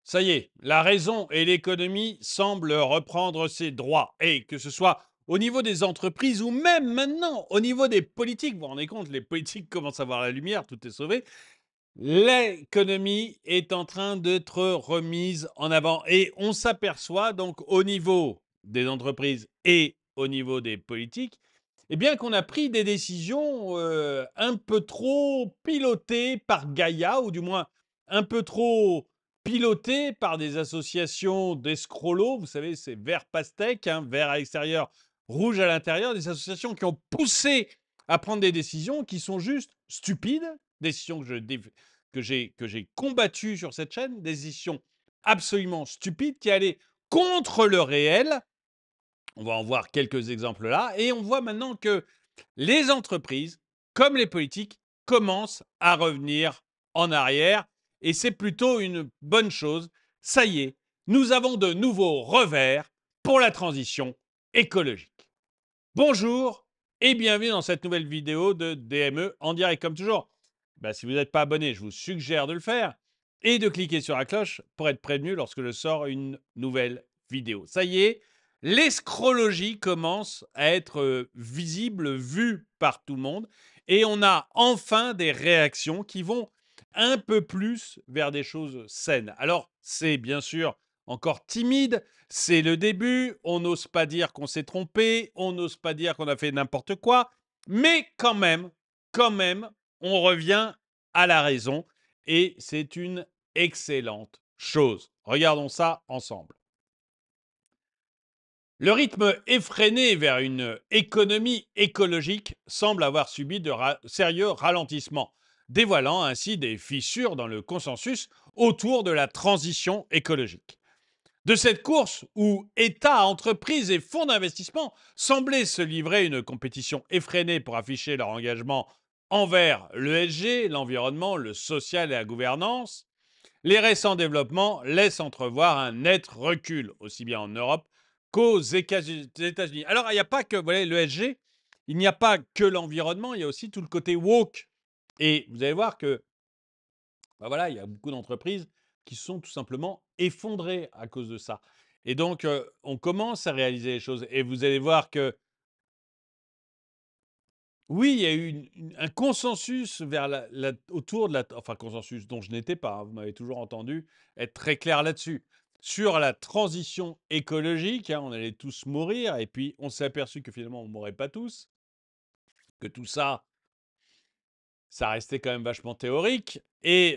Ça y est, la raison et l'économie semblent reprendre ses droits. Et que ce soit au niveau des entreprises ou même maintenant au niveau des politiques, vous vous rendez compte, les politiques commencent à voir la lumière, tout est sauvé. L'économie est en train d'être remise en avant. Et on s'aperçoit donc au niveau des entreprises et au niveau des politiques, eh bien qu'on a pris des décisions un peu trop pilotées par Gaïa, ou du moins un peu trop pilotées par des associations d'escrolos. Vous savez, c'est vert pastèque, hein, vert à l'extérieur, rouge à l'intérieur, des associations qui ont poussé à prendre des décisions qui sont juste stupides, décisions que j'ai combattues sur cette chaîne, des décisions absolument stupides qui allaient contre le réel. On va en voir quelques exemples là. Et on voit maintenant que les entreprises, comme les politiques, commencent à revenir en arrière. Et c'est plutôt une bonne chose. Ça y est, nous avons de nouveaux revers pour la transition écologique. Bonjour et bienvenue dans cette nouvelle vidéo de DME en direct. Comme toujours, si vous n'êtes pas abonné, je vous suggère de le faire et de cliquer sur la cloche pour être prévenu lorsque je sors une nouvelle vidéo. Ça y est, l'escrologie commence à être visible, vue par tout le monde, et on a enfin des réactions qui vont un peu plus vers des choses saines. Alors, c'est bien sûr encore timide, c'est le début, on n'ose pas dire qu'on s'est trompé, on n'ose pas dire qu'on a fait n'importe quoi, mais quand même, on revient à la raison et c'est une excellente chose. Regardons ça ensemble. Le rythme effréné vers une économie écologique semble avoir subi de sérieux ralentissements, dévoilant ainsi des fissures dans le consensus autour de la transition écologique. De cette course où États, entreprises et fonds d'investissement semblaient se livrer une compétition effrénée pour afficher leur engagement envers l'ESG, l'environnement, le social et la gouvernance, les récents développements laissent entrevoir un net recul, aussi bien en Europe qu'aux États-Unis. Alors, il n'y a pas que l'ESG, il n'y a pas que l'environnement, il y a aussi tout le côté woke. Et vous allez voir que il y a beaucoup d'entreprises qui se sont tout simplement effondrées à cause de ça. Et donc, on commence à réaliser les choses. Et vous allez voir que, oui, il y a eu un consensus autour de la... Enfin, consensus dont je n'étais pas, hein, vous m'avez toujours entendu être très clair là-dessus. Sur la transition écologique, hein, on allait tous mourir. Et puis, on s'est aperçu que finalement, on ne mourrait pas tous. Que tout ça, ça restait quand même vachement théorique. Et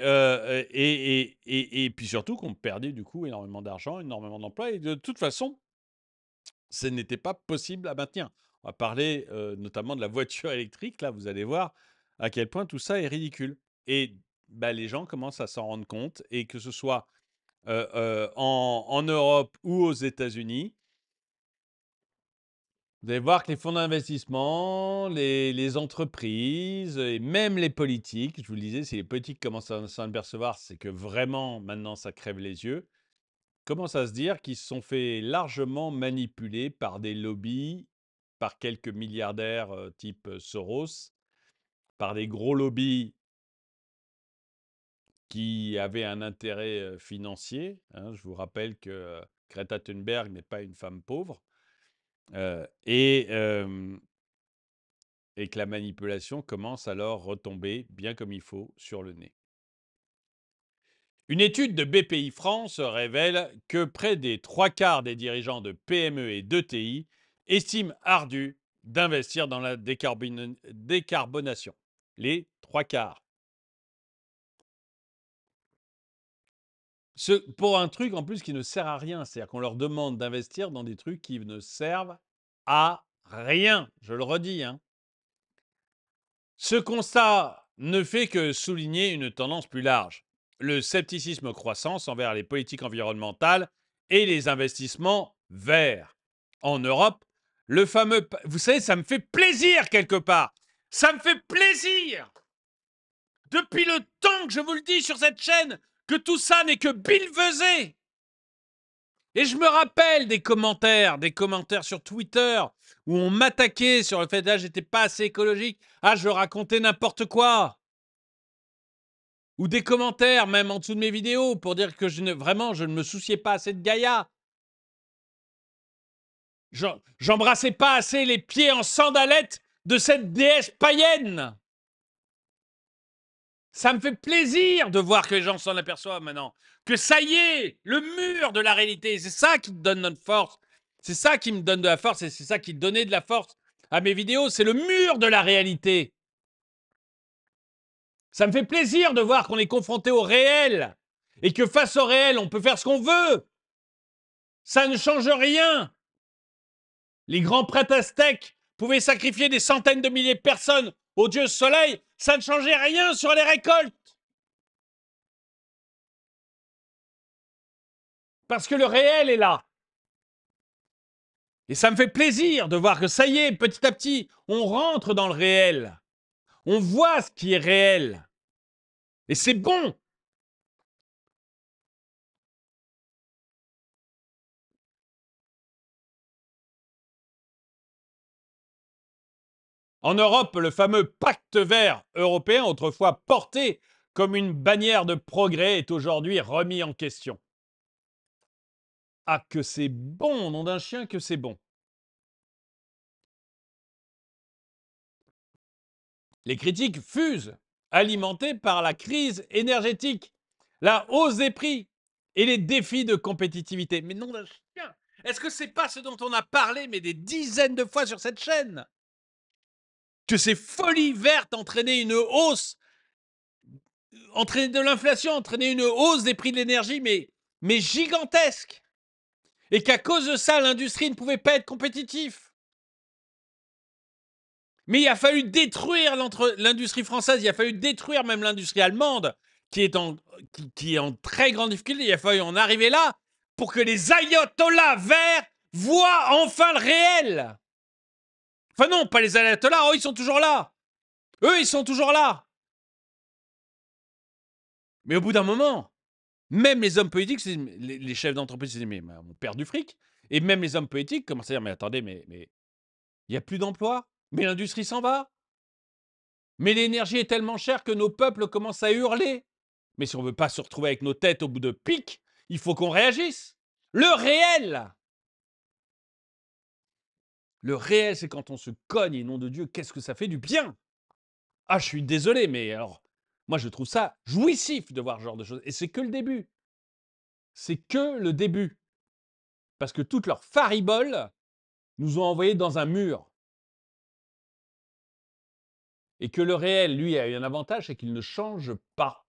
puis surtout qu'on perdait du coup énormément d'argent, énormément d'emplois. Et de toute façon, ce n'était pas possible à maintenir. On va parler notamment de la voiture électrique. Là, vous allez voir à quel point tout ça est ridicule. Et les gens commencent à s'en rendre compte. Et que ce soit en Europe ou aux États-Unis, vous allez voir que les fonds d'investissement, les entreprises et même les politiques, je vous le disais, si les politiques commencent à s'en apercevoir, c'est que vraiment, maintenant, ça crève les yeux, commencent à se dire qu'ils se sont fait largement manipuler par des lobbies, par quelques milliardaires type Soros, par des gros lobbies qui avaient un intérêt financier, hein. Je vous rappelle que Greta Thunberg n'est pas une femme pauvre. Euh, et, euh, et que la manipulation commence alors à retomber bien comme il faut sur le nez. Une étude de BPI France révèle que près des 3/4 des dirigeants de PME et d'ETI estiment ardu d'investir dans la décarbonation. Les 3/4. Pour un truc en plus qui ne sert à rien. C'est-à-dire qu'on leur demande d'investir dans des trucs qui ne servent à rien. Je le redis, hein. Ce constat ne fait que souligner une tendance plus large, le scepticisme croissant envers les politiques environnementales et les investissements verts. En Europe, le fameux... Vous savez, ça me fait plaisir quelque part. Ça me fait plaisir. Depuis le temps que je vous le dis sur cette chaîne, que tout ça n'est que billevesé. Et je me rappelle des commentaires sur Twitter où on m'attaquait sur le fait que j'étais pas assez écologique, je racontais n'importe quoi. ou des commentaires même en dessous de mes vidéos pour dire que vraiment, je ne me souciais pas assez de Gaïa. J'embrassais pas assez les pieds en sandalettes de cette déesse païenne. Ça me fait plaisir de voir que les gens s'en aperçoivent maintenant. Que ça y est, le mur de la réalité, c'est ça qui te donne notre force. C'est ça qui me donne de la force et c'est ça qui donnait de la force à mes vidéos. C'est le mur de la réalité. Ça me fait plaisir de voir qu'on est confronté au réel et que face au réel, on peut faire ce qu'on veut. Ça ne change rien. Les grands prêtres aztèques pouvaient sacrifier des centaines de milliers de personnes au dieu soleil. Ça ne changeait rien sur les récoltes. Parce que le réel est là. Et ça me fait plaisir de voir que ça y est, petit à petit, on rentre dans le réel. On voit ce qui est réel. Et c'est bon. En Europe, le fameux pacte vert européen, autrefois porté comme une bannière de progrès, est aujourd'hui remis en question. Ah, que c'est bon, nom d'un chien, que c'est bon. Les critiques fusent, alimentées par la crise énergétique, la hausse des prix et les défis de compétitivité. Mais nom d'un chien, est-ce que c'est pas ce dont on a parlé, mais des dizaines de fois sur cette chaîne? Que ces folies vertes entraînaient une hausse, entraînaient de l'inflation, entraînaient une hausse des prix de l'énergie, mais gigantesque. Et qu'à cause de ça, l'industrie ne pouvait pas être compétitive. Mais il a fallu détruire l'industrie française, il a fallu détruire même l'industrie allemande, qui est en très grande difficulté. Il a fallu en arriver là pour que les ayatollahs verts voient enfin le réel. Enfin non, pas les ayatollahs, oh, ils sont toujours là. Eux, ils sont toujours là. Mais au bout d'un moment, même les hommes politiques, les chefs d'entreprise, c'est mais on perd du fric. Et même les hommes politiques commencent à dire, mais attendez, mais il n'y a plus d'emplois. Mais l'industrie s'en va. Mais l'énergie est tellement chère que nos peuples commencent à hurler. Mais si on ne veut pas se retrouver avec nos têtes au bout de pique, il faut qu'on réagisse. Le réel, c'est quand on se cogne, et nom de Dieu, qu'est-ce que ça fait du bien. Ah, je suis désolé, mais alors, moi, je trouve ça jouissif de voir ce genre de choses. Et c'est que le début. C'est que le début. Parce que toutes leurs fariboles nous ont envoyés dans un mur. Et que le réel, lui, a eu un avantage, c'est qu'il ne change pas.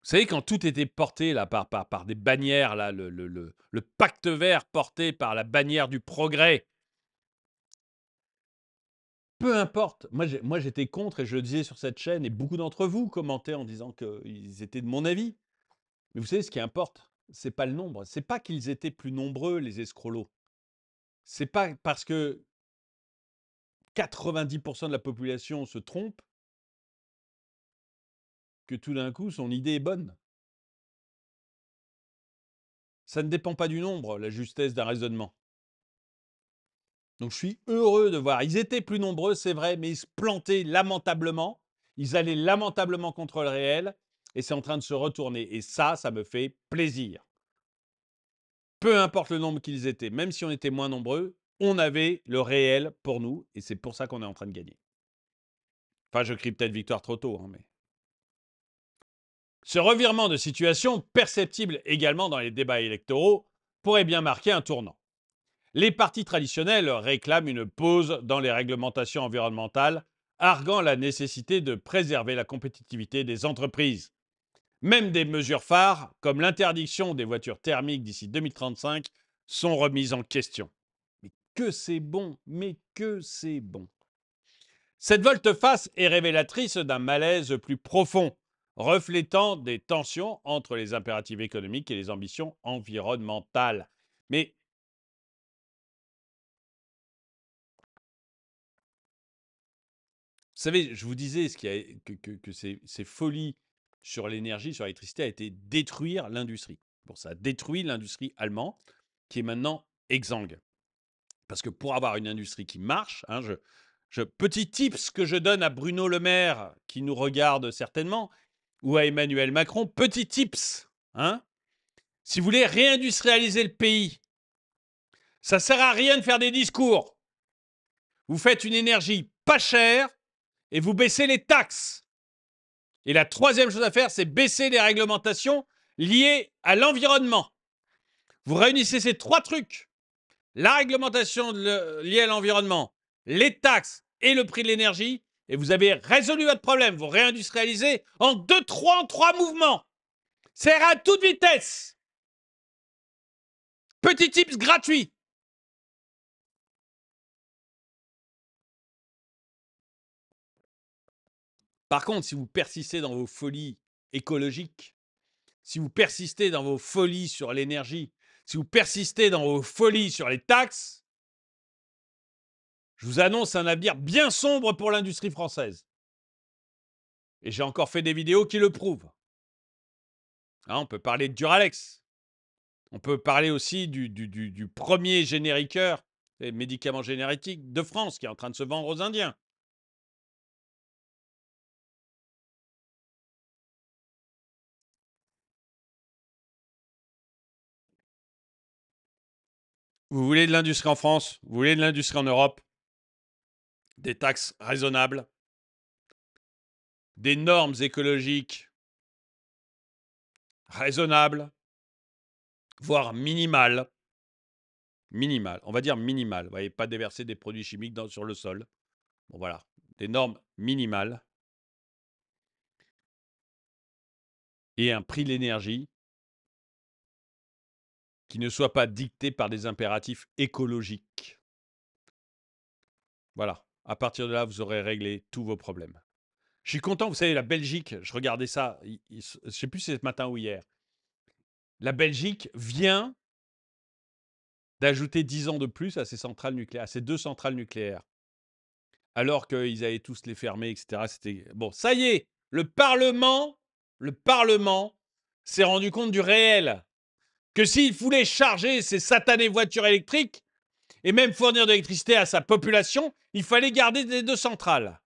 Vous savez, quand tout était porté là, par des bannières, là, le pacte vert porté par la bannière du progrès, peu importe. Moi, j'étais contre et je le disais sur cette chaîne, et beaucoup d'entre vous commentaient en disant qu'ils étaient de mon avis. Mais vous savez, ce qui importe, c'est pas le nombre. C'est pas qu'ils étaient plus nombreux, les escrolos. C'est pas parce que 90% de la population se trompe que tout d'un coup, son idée est bonne. Ça ne dépend pas du nombre, la justesse d'un raisonnement. Donc je suis heureux de voir. Ils étaient plus nombreux, c'est vrai, mais ils se plantaient lamentablement. Ils allaient lamentablement contre le réel et c'est en train de se retourner. Et ça me fait plaisir. Peu importe le nombre qu'ils étaient, même si on était moins nombreux, on avait le réel pour nous et c'est pour ça qu'on est en train de gagner. Enfin, je crie peut-être victoire trop tôt, hein, mais. Ce revirement de situation, perceptible également dans les débats électoraux, pourrait bien marquer un tournant. Les partis traditionnels réclament une pause dans les réglementations environnementales, arguant la nécessité de préserver la compétitivité des entreprises. Même des mesures phares, comme l'interdiction des voitures thermiques d'ici 2035, sont remises en question. Mais que c'est bon, mais que c'est bon. Cette volte-face est révélatrice d'un malaise plus profond, reflétant des tensions entre les impératifs économiques et les ambitions environnementales. Mais vous savez, je vous disais que ces folies sur l'énergie, sur l'électricité, a été détruire l'industrie. Bon, ça a détruit l'industrie allemande, qui est maintenant exsangue. Parce que pour avoir une industrie qui marche, Petit tips que je donne à Bruno Le Maire, qui nous regarde certainement, ou à Emmanuel Macron, petit tips. Hein, si vous voulez réindustrialiser le pays, ça ne sert à rien de faire des discours. Vous faites une énergie pas chère et vous baissez les taxes. Et la troisième chose à faire, c'est baisser les réglementations liées à l'environnement. Vous réunissez ces trois trucs, la réglementation liée à l'environnement, les taxes et le prix de l'énergie, et vous avez résolu votre problème. Vous réindustrialisez en trois mouvements. C'est à toute vitesse. Petit tips gratuit. Par contre, si vous persistez dans vos folies écologiques, si vous persistez dans vos folies sur l'énergie, si vous persistez dans vos folies sur les taxes, je vous annonce un avenir bien sombre pour l'industrie française. Et j'ai encore fait des vidéos qui le prouvent. Hein, on peut parler de Duralex. On peut parler aussi du premier génériqueur, les médicaments génériques de France, qui est en train de se vendre aux Indiens. Vous voulez de l'industrie en France, vous voulez de l'industrie en Europe, des taxes raisonnables, des normes écologiques raisonnables, voire minimales. Minimales, on va dire minimales. Vous voyez, pas déverser des produits chimiques sur le sol. Bon, voilà, des normes minimales. Et un prix de l'énergie qui ne soit pas dicté par des impératifs écologiques. Voilà, à partir de là, vous aurez réglé tous vos problèmes. Je suis content, vous savez, la Belgique, je regardais ça, je ne sais plus si c'est ce matin ou hier. La Belgique vient d'ajouter 10 ans de plus à ses centrales nucléaires, à ses 2 centrales nucléaires. Alors qu'ils allaient tous les fermer, etc. C'était bon, ça y est, le Parlement s'est rendu compte du réel. Que s'il voulait charger ces satanées voitures électriques et même fournir de l'électricité à sa population, il fallait garder les 2 centrales.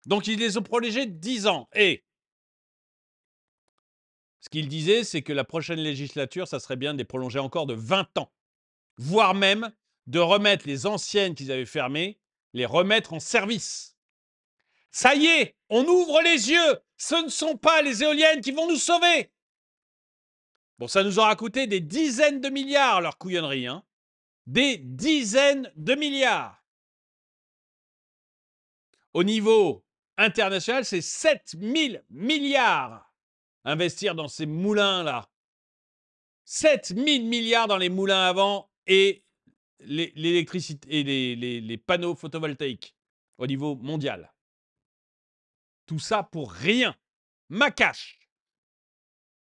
Donc ils les ont prolongées de 10 ans. Et ce qu'il disait, c'est que la prochaine législature, ça serait bien de les prolonger encore de 20 ans. Voire même de remettre les anciennes qu'ils avaient fermées, les remettre en service. Ça y est, on ouvre les yeux. Ce ne sont pas les éoliennes qui vont nous sauver. Bon, ça nous aura coûté des dizaines de milliards, leur couillonnerie. Hein. Des dizaines de milliards. Au niveau international, c'est 7000 milliards investir dans ces moulins-là. 7000 milliards dans les moulins à vent et l'électricité et les panneaux photovoltaïques au niveau mondial. Tout ça pour rien. Macache.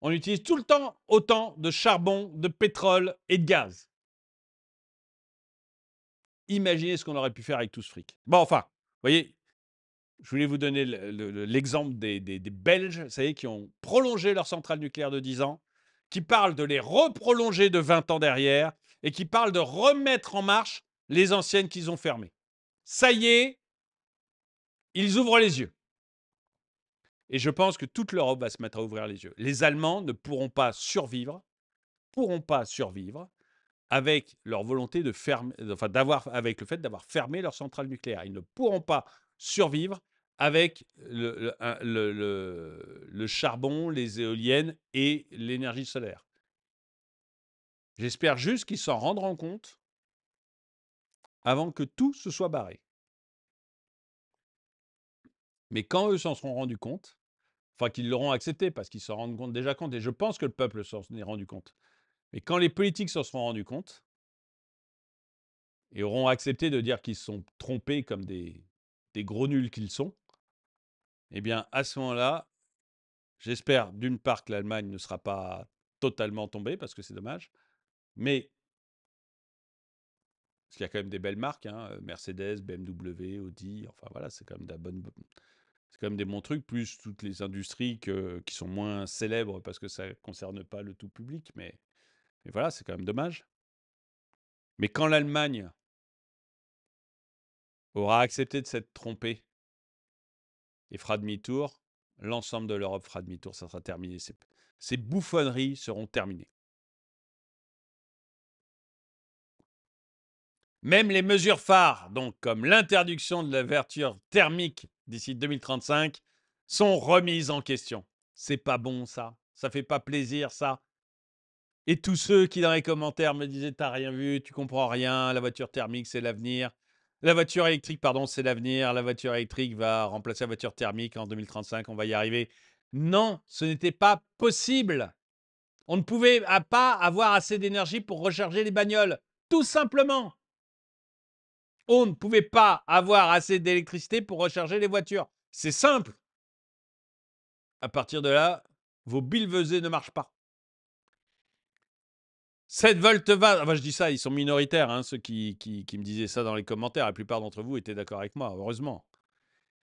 On utilise tout le temps autant de charbon, de pétrole et de gaz. Imaginez ce qu'on aurait pu faire avec tout ce fric. Bon, enfin, vous voyez, je voulais vous donner l'exemple des Belges, vous savez, qui ont prolongé leur centrale nucléaire de 10 ans, qui parlent de les reprolonger de 20 ans derrière et qui parlent de remettre en marche les anciennes qu'ils ont fermées. Ça y est, ils ouvrent les yeux. Et je pense que toute l'Europe va se mettre à ouvrir les yeux. Les Allemands ne pourront pas survivre avec leur volonté de fermer, enfin avec le fait d'avoir fermé leur centrale nucléaire. Ils ne pourront pas survivre avec le charbon, les éoliennes et l'énergie solaire. J'espère juste qu'ils s'en rendront compte avant que tout se soit barré. Mais quand eux s'en seront rendus compte, enfin qu'ils l'auront accepté parce qu'ils s'en rendent déjà compte, et je pense que le peuple s'en est rendu compte, mais quand les politiques s'en seront rendus compte et auront accepté de dire qu'ils se sont trompés comme des gros nuls qu'ils sont, eh bien à ce moment-là, j'espère d'une part que l'Allemagne ne sera pas totalement tombée, parce que c'est dommage, mais parce qu'il y a quand même des belles marques, hein, Mercedes, BMW, Audi, enfin voilà, c'est quand même c'est quand même des bons trucs, plus toutes les industries qui sont moins célèbres parce que ça ne concerne pas le tout public, mais voilà, c'est quand même dommage. Mais quand l'Allemagne aura accepté de s'être trompé et fera demi-tour, l'ensemble de l'Europe fera demi-tour, ça sera terminé. Ces bouffonneries seront terminées. Même les mesures phares, donc comme l'interdiction de la voiture thermique d'ici 2035, sont remises en question. C'est pas bon ça, ça fait pas plaisir ça. Et tous ceux qui dans les commentaires me disaient t'as rien vu, tu comprends rien, la voiture thermique c'est l'avenir. La voiture électrique, pardon, c'est l'avenir. La voiture électrique va remplacer la voiture thermique en 2035, on va y arriver. Non, ce n'était pas possible. On ne pouvait pas avoir assez d'énergie pour recharger les bagnoles. Tout simplement. On ne pouvait pas avoir assez d'électricité pour recharger les voitures. C'est simple. À partir de là, vos billevesées ne marchent pas. 7 volte-face, enfin je dis ça, ils sont minoritaires, hein, ceux qui me disaient ça dans les commentaires. La plupart d'entre vous étaient d'accord avec moi, heureusement.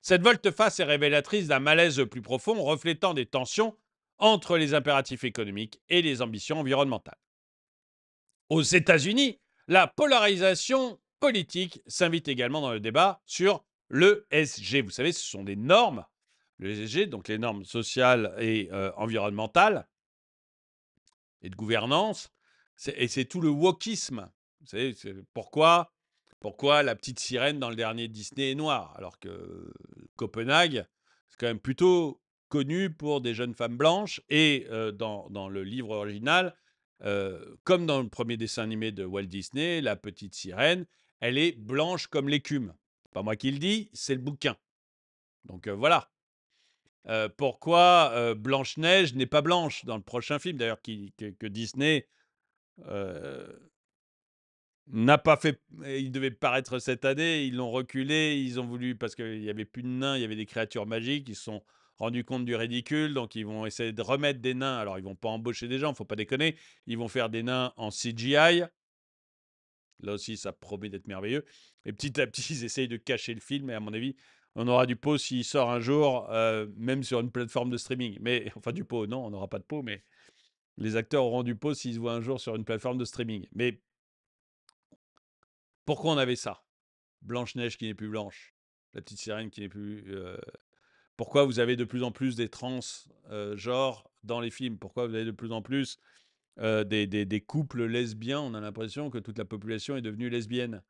Cette volte-face est révélatrice d'un malaise plus profond, reflétant des tensions entre les impératifs économiques et les ambitions environnementales. Aux États-Unis, la polarisation politique s'invite également dans le débat sur l'ESG. Vous savez, ce sont des normes, l'ESG, donc les normes sociales et environnementales et de gouvernance, et c'est tout le wokisme. Vous savez, pourquoi la petite sirène dans le dernier Disney est noire, alors que Copenhague, c'est quand même plutôt connu pour des jeunes femmes blanches, et dans le livre original, comme dans le premier dessin animé de Walt Disney, la petite sirène, elle est blanche comme l'écume. Pas moi qui le dis, c'est le bouquin. Donc voilà. Pourquoi Blanche-Neige n'est pas blanche dans le prochain film, d'ailleurs, que Disney n'a pas fait. Il devait paraître cette année, ils l'ont reculé, ils ont voulu, parce qu'il n'y avait plus de nains, il y avait des créatures magiques, ils se sont rendus compte du ridicule, donc ils vont essayer de remettre des nains. Alors, ils vont pas embaucher des gens, faut pas déconner, ils vont faire des nains en CGI. Là aussi, ça promet d'être merveilleux. Et petit à petit, ils essayent de cacher le film, et à mon avis, on aura du pot s'il sort un jour, même sur une plateforme de streaming. Mais, enfin, du pot, non, on n'aura pas de pot, mais les acteurs auront du pot s'ils se voient un jour sur une plateforme de streaming. Mais pourquoi on avait ça? Blanche-Neige qui n'est plus blanche, la petite sirène qui n'est plus. Pourquoi vous avez de plus en plus des trans genres dans les films? Pourquoi vous avez de plus en plus des couples lesbiens? On a l'impression que toute la population est devenue lesbienne.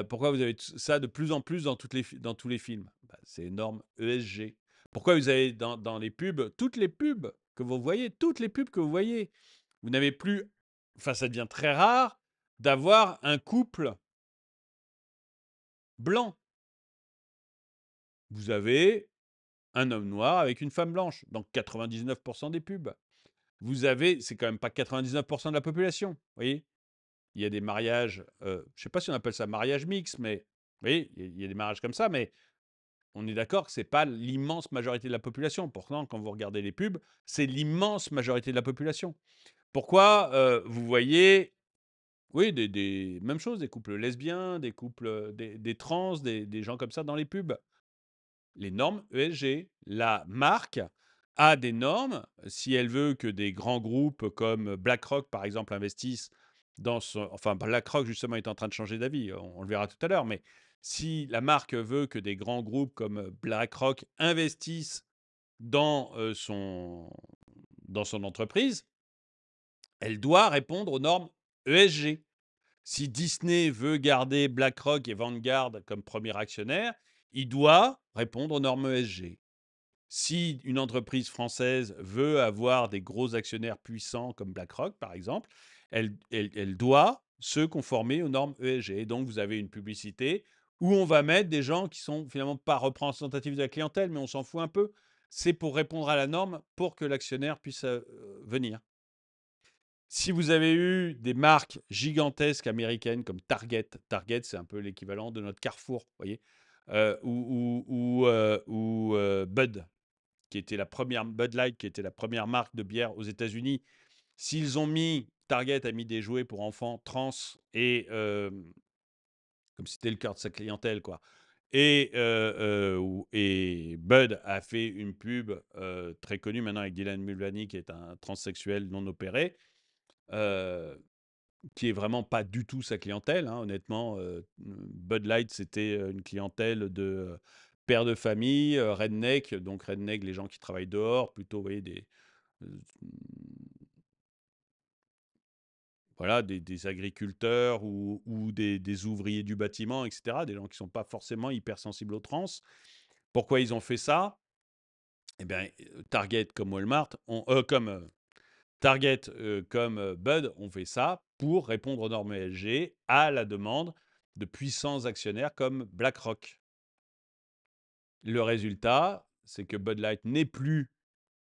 Pourquoi vous avez ça de plus en plus dans tous les films? Bah, c'est énorme, ESG. Pourquoi vous avez dans les pubs, toutes les pubs que vous voyez, vous n'avez plus, enfin ça devient très rare d'avoir un couple blanc. Vous avez un homme noir avec une femme blanche, dans 99% des pubs. Vous avez, c'est quand même pas 99% de la population, vous voyez. Il y a des mariages, je ne sais pas si on appelle ça mariage mix, mais vous voyez, il y a des mariages comme ça, mais on est d'accord que ce n'est pas l'immense majorité de la population. Pourtant, quand vous regardez les pubs, c'est l'immense majorité de la population. Pourquoi vous voyez, oui, mêmes choses, des couples lesbiens, des couples, des trans, des gens comme ça dans les pubs? Les normes ESG. La marque a des normes. Si elle veut que des grands groupes comme BlackRock, par exemple, investissent dans son... Enfin, BlackRock, justement, est en train de changer d'avis. On le verra tout à l'heure. Mais si la marque veut que des grands groupes comme BlackRock investissent dans, dans son entreprise, elle doit répondre aux normes ESG. Si Disney veut garder BlackRock et Vanguard comme premier actionnaire, il doit répondre aux normes ESG. Si une entreprise française veut avoir des gros actionnaires puissants comme BlackRock, par exemple, elle doit se conformer aux normes ESG. Et donc, vous avez une publicité où on va mettre des gens qui sont finalement pas représentatifs de la clientèle, mais on s'en fout un peu. C'est pour répondre à la norme pour que l'actionnaire puisse venir. Si vous avez eu des marques gigantesques américaines comme Target, Target c'est un peu l'équivalent de notre Carrefour, vous voyez, ou Bud, qui était la première, Bud Light, qui était la première marque de bière aux États-Unis. S'ils ont mis, Target a mis des jouets pour enfants trans, et comme c'était le cœur de sa clientèle, quoi. Et Bud a fait une pub très connue maintenant avec Dylan Mulvaney, qui est un transsexuel non opéré. qui est vraiment pas du tout sa clientèle, hein, honnêtement. Bud Light, c'était une clientèle de pères de famille, redneck, donc redneck, les gens qui travaillent dehors, plutôt, vous voyez, euh, voilà, des agriculteurs ou des ouvriers du bâtiment, etc. Des gens qui ne sont pas forcément hypersensibles aux trans. Pourquoi ils ont fait ça? Eh bien, Target comme Walmart, Target comme Bud ont fait ça pour répondre aux normes ESG à la demande de puissants actionnaires comme BlackRock. Le résultat, c'est que Bud Light n'est plus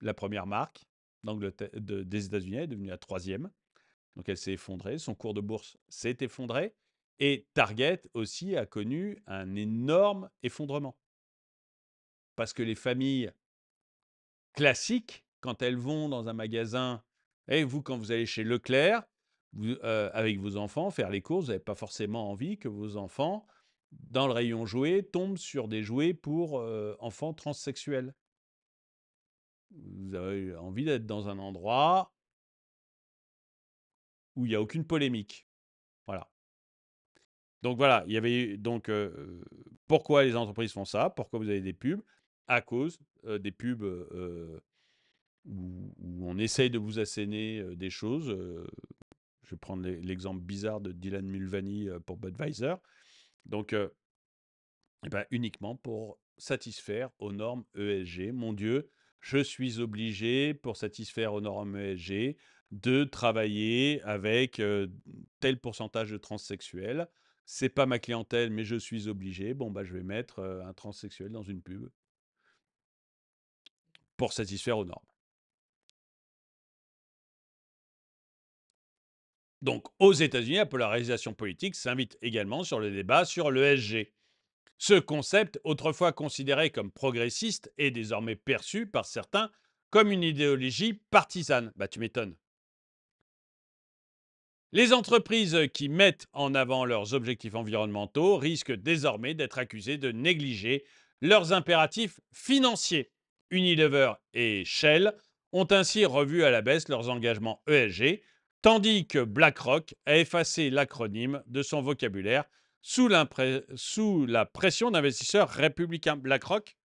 la première marque des États-Unis, elle est devenue la troisième. Donc elle s'est effondrée, son cours de bourse s'est effondré et Target aussi a connu un énorme effondrement. Parce que les familles classiques, quand elles vont dans un magasin, et vous, quand vous allez chez Leclerc, avec vos enfants, faire les courses, vous n'avez pas forcément envie que vos enfants, dans le rayon jouets, tombent sur des jouets pour enfants transsexuels. Vous avez envie d'être dans un endroit où il n'y a aucune polémique. Voilà. Donc voilà, il y avait donc pourquoi les entreprises font ça? Pourquoi vous avez des pubs? À cause des pubs où on essaye de vous asséner des choses. Je vais prendre l'exemple bizarre de Dylan Mulvaney pour Budweiser. Donc, eh ben, uniquement pour satisfaire aux normes ESG. Mon Dieu, je suis obligé, pour satisfaire aux normes ESG, de travailler avec tel pourcentage de transsexuels. C'est pas ma clientèle, mais je suis obligé. Bon, bah, je vais mettre un transsexuel dans une pub pour satisfaire aux normes. Donc, aux États-Unis, la polarisation politique s'invite également sur le débat sur l'ESG. Ce concept, autrefois considéré comme progressiste, est désormais perçu par certains comme une idéologie partisane. Bah, tu m'étonnes. Les entreprises qui mettent en avant leurs objectifs environnementaux risquent désormais d'être accusées de négliger leurs impératifs financiers. Unilever et Shell ont ainsi revu à la baisse leurs engagements ESG, tandis que BlackRock a effacé l'acronyme de son vocabulaire sous la pression d'investisseurs républicains. BlackRock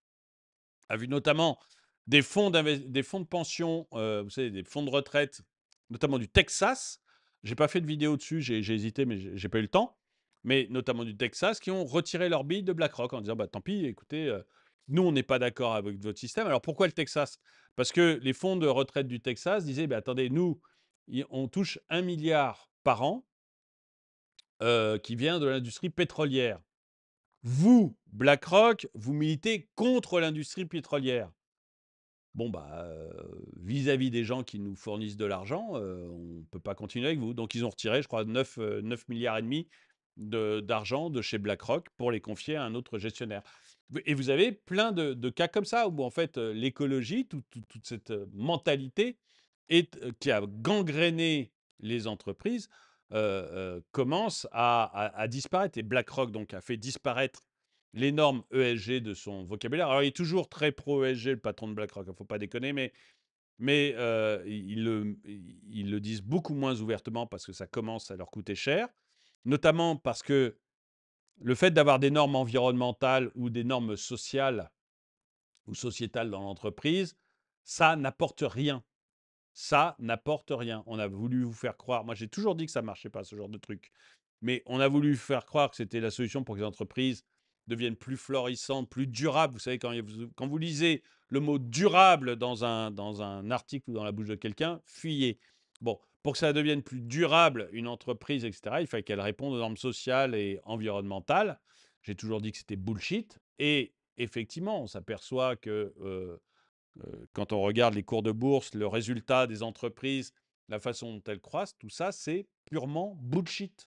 a vu notamment des fonds de pension, vous savez, des fonds de retraite, notamment du Texas. J'ai pas fait de vidéo dessus, j'ai hésité, mais j'ai pas eu le temps. Mais notamment du Texas, qui ont retiré leur bille de BlackRock en disant bah tant pis, écoutez, nous on n'est pas d'accord avec votre système. Alors pourquoi le Texas? Parce que les fonds de retraite du Texas disaient bah attendez, nous on touche 1 milliard par an qui vient de l'industrie pétrolière. Vous, BlackRock, vous militez contre l'industrie pétrolière. Bon, bah, vis-à-vis des gens qui nous fournissent de l'argent, on ne peut pas continuer avec vous. Donc, ils ont retiré, je crois, 9 milliards et demi d'argent de chez BlackRock pour les confier à un autre gestionnaire. Et vous avez plein de cas comme ça, où en fait, l'écologie, toute cette mentalité qui a gangréné les entreprises, commence à disparaître. Et BlackRock, donc, a fait disparaître les normes ESG de son vocabulaire. Alors, il est toujours très pro-ESG, le patron de BlackRock, il ne faut pas déconner, mais ils le disent beaucoup moins ouvertement parce que ça commence à leur coûter cher, notamment parce que le fait d'avoir des normes environnementales ou des normes sociales ou sociétales dans l'entreprise, ça n'apporte rien. Ça n'apporte rien. On a voulu vous faire croire, moi j'ai toujours dit que ça ne marchait pas ce genre de truc, mais on a voulu faire croire que c'était la solution pour que les entreprises deviennent plus florissantes, plus durables. Vous savez, quand vous lisez le mot durable dans un article ou dans la bouche de quelqu'un, fuyez. Bon, pour que ça devienne plus durable, une entreprise, etc., il fallait qu'elle réponde aux normes sociales et environnementales. J'ai toujours dit que c'était bullshit. Et effectivement, on s'aperçoit que quand on regarde les cours de bourse, le résultat des entreprises, la façon dont elles croissent, tout ça, c'est purement bullshit.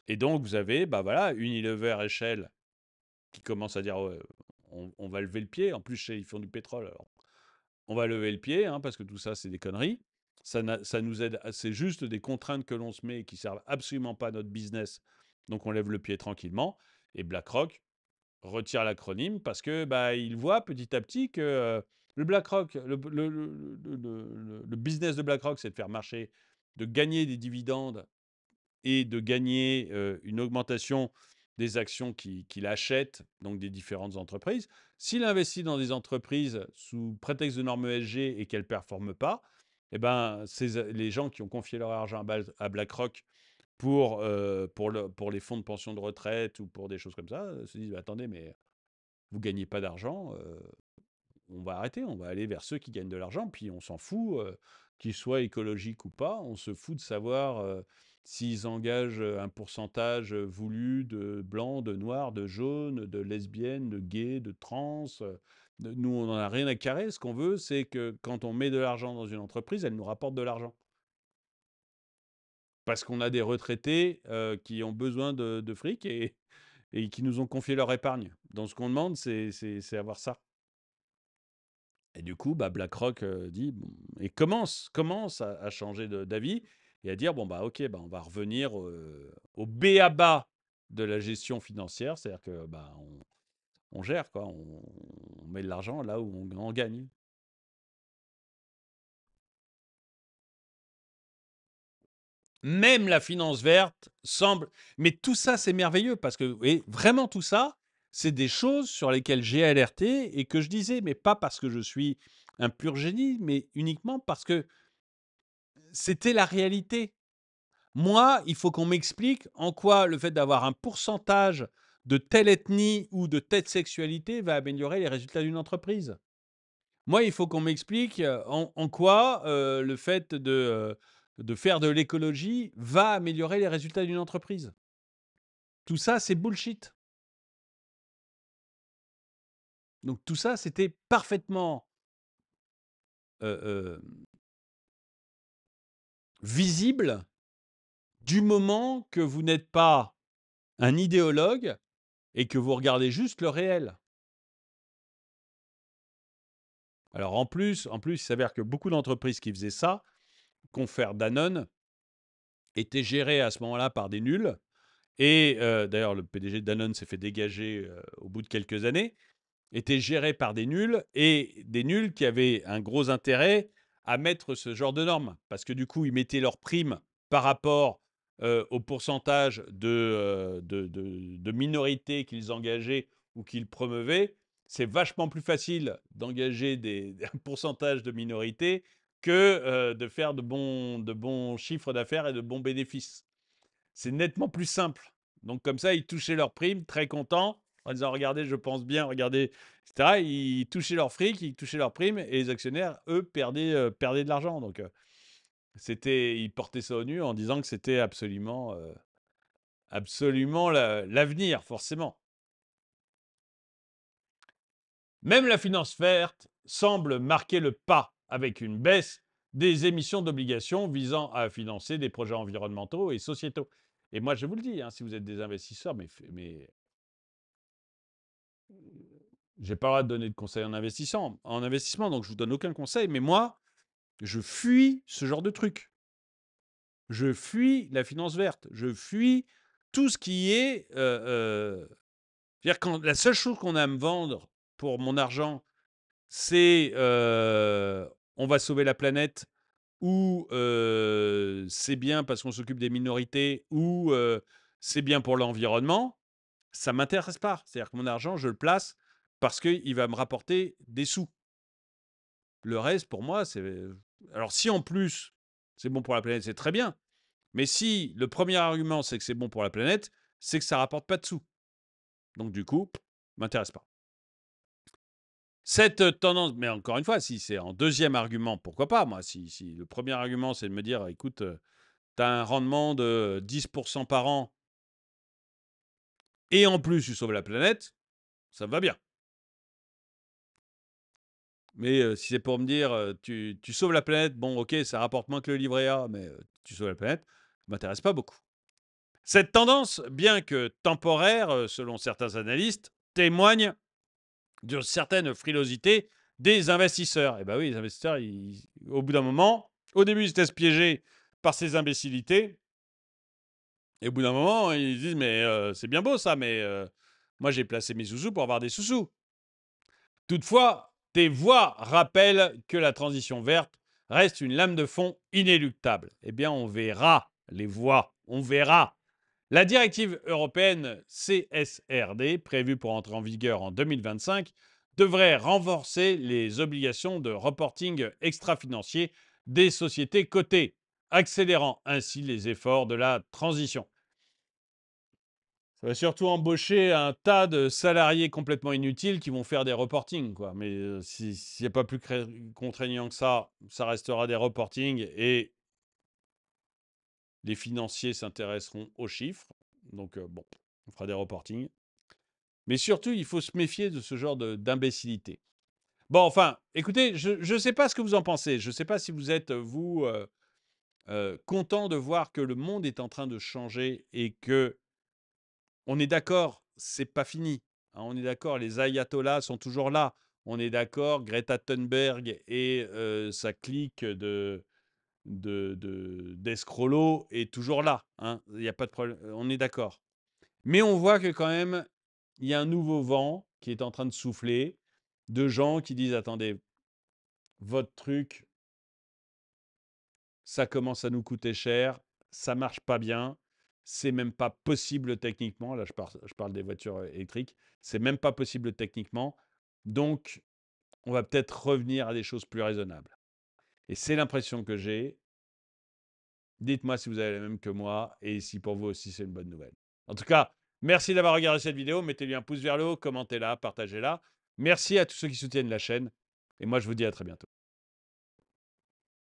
Et donc, vous avez bah voilà, Unilever et Shell qui commencent à dire ouais, on va lever le pied. En plus, ils font du pétrole. Alors, on va lever le pied hein, parce que tout ça, c'est des conneries. Ça nous aide. C'est juste des contraintes que l'on se met et qui servent absolument pas à notre business. Donc, on lève le pied tranquillement. Et BlackRock retire l'acronyme parce que bah, il voit petit à petit que le BlackRock, le business de BlackRock, c'est de faire marcher de gagner des dividendes et de gagner une augmentation des actions qu'il achète, donc des différentes entreprises. S'il investit dans des entreprises sous prétexte de normes ESG et qu'elles ne performent pas, eh ben, les gens qui ont confié leur argent à BlackRock pour les fonds de pension de retraite ou pour des choses comme ça, se disent, attendez, mais vous ne gagnez pas d'argent, on va arrêter, on va aller vers ceux qui gagnent de l'argent, puis on s'en fout, qu'ils soient écologiques ou pas, on se fout de savoir s'ils engagent un pourcentage voulu de blancs, de noirs, de jaunes, de lesbiennes, de gays, de trans. Nous, on n'en a rien à carrer. Ce qu'on veut, c'est que quand on met de l'argent dans une entreprise, elle nous rapporte de l'argent. Parce qu'on a des retraités qui ont besoin de fric et qui nous ont confié leur épargne. Donc, ce qu'on demande, c'est avoir ça. Et du coup, BlackRock dit et commence à changer d'avis et à dire bon ok, on va revenir au b.a.-ba de la gestion financière, c'est-à-dire que on gère quoi, on met de l'argent là où on gagne. Même la finance verte semble, mais tout ça c'est merveilleux parce que vraiment tout ça, c'est des choses sur lesquelles j'ai alerté et que je disais, mais pas parce que je suis un pur génie, mais uniquement parce que c'était la réalité. Moi, il faut qu'on m'explique en quoi le fait d'avoir un pourcentage de telle ethnie ou de telle sexualité va améliorer les résultats d'une entreprise. Moi, il faut qu'on m'explique en quoi le fait de faire de l'écologie va améliorer les résultats d'une entreprise. Tout ça, c'est bullshit. Donc tout ça, c'était parfaitement visible du moment que vous n'êtes pas un idéologue et que vous regardez juste le réel. Alors en plus, il s'avère que beaucoup d'entreprises qui faisaient ça, confère Danone, étaient gérées à ce moment-là par des nuls. Et d'ailleurs, le PDG de Danone s'est fait dégager au bout de quelques années, était géré par des nuls et des nuls qui avaient un gros intérêt à mettre ce genre de normes. Parce que du coup, ils mettaient leurs primes par rapport au pourcentage de minorités qu'ils engageaient ou qu'ils promeutaient. C'est vachement plus facile d'engager un pourcentage de minorités que de faire de bons chiffres d'affaires et de bons bénéfices. C'est nettement plus simple. Donc comme ça, ils touchaient leurs primes, très contents, en disant regardez, je pense bien, regardez, etc. Ils touchaient leur fric, ils touchaient leurs primes, et les actionnaires, eux, perdaient de l'argent. Donc ils portaient ça au nu en disant que c'était absolument l'avenir, forcément. Même la finance verte semble marquer le pas avec une baisse des émissions d'obligations visant à financer des projets environnementaux et sociétaux. Et moi, je vous le dis, si vous êtes des investisseurs, mais j'ai pas le droit de donner de conseils en investissement, donc je vous donne aucun conseil, mais moi, je fuis ce genre de truc. Je fuis la finance verte. Je fuis tout ce qui est... c'est-à-dire quand la seule chose qu'on a à me vendre pour mon argent, c'est on va sauver la planète, ou c'est bien parce qu'on s'occupe des minorités, ou c'est bien pour l'environnement, ça ne m'intéresse pas. C'est-à-dire que mon argent, je le place parce qu'il va me rapporter des sous. Le reste, pour moi, c'est... Alors si en plus, c'est bon pour la planète, c'est très bien. Mais si le premier argument, c'est que c'est bon pour la planète, c'est que ça ne rapporte pas de sous. Donc du coup, m'intéresse pas. Cette tendance, mais encore une fois, si c'est en deuxième argument, pourquoi pas, moi, si le premier argument, c'est de me dire, écoute, tu as un rendement de 10% par an, et en plus, tu sauves la planète, ça me va bien. Mais si c'est pour me dire, tu sauves la planète, bon, ok, ça rapporte moins que le livret A, mais tu sauves la planète, ça ne m'intéresse pas beaucoup. Cette tendance, bien que temporaire, selon certains analystes, témoigne d'une certaine frilosité des investisseurs. Et bien oui, les investisseurs, au bout d'un moment, au début, ils se laissent piéger par ces imbécilités. Et au bout d'un moment, ils disent, mais c'est bien beau ça, mais moi j'ai placé mes sous-sous pour avoir des sous-sous. Toutefois, tes voix rappellent que la transition verte reste une lame de fond inéluctable. Eh bien, on verra les voies, on verra. La directive européenne CSRD, prévue pour entrer en vigueur en 2025, devrait renforcer les obligations de reporting extra-financier des sociétés cotées, accélérant ainsi les efforts de la transition. Ça va surtout embaucher un tas de salariés complètement inutiles qui vont faire des reportings, quoi. Mais s'il n'y a pas plus contraignant que ça restera des reportings et les financiers s'intéresseront aux chiffres. Donc, bon, on fera des reportings. Mais surtout, il faut se méfier de ce genre d'imbécilité. Bon, enfin, écoutez, je ne sais pas ce que vous en pensez. Je ne sais pas si vous êtes, vous, content de voir que le monde est en train de changer et que on est d'accord, c'est pas fini. Hein, on est d'accord, les ayatollahs sont toujours là. On est d'accord, Greta Thunberg et sa clique d'escrolos est toujours là. Hein, il n'y a pas de problème, on est d'accord. Mais on voit que quand même, il y a un nouveau vent qui est en train de souffler, de gens qui disent, attendez, votre truc, ça commence à nous coûter cher, ça marche pas bien, c'est même pas possible techniquement. Là, je parle des voitures électriques, c'est même pas possible techniquement. Donc, on va peut-être revenir à des choses plus raisonnables. Et c'est l'impression que j'ai. Dites-moi si vous avez la même que moi et si pour vous aussi c'est une bonne nouvelle. En tout cas, merci d'avoir regardé cette vidéo. Mettez-lui un pouce vers le haut, commentez-la, partagez-la. Merci à tous ceux qui soutiennent la chaîne. Et moi, je vous dis à très bientôt.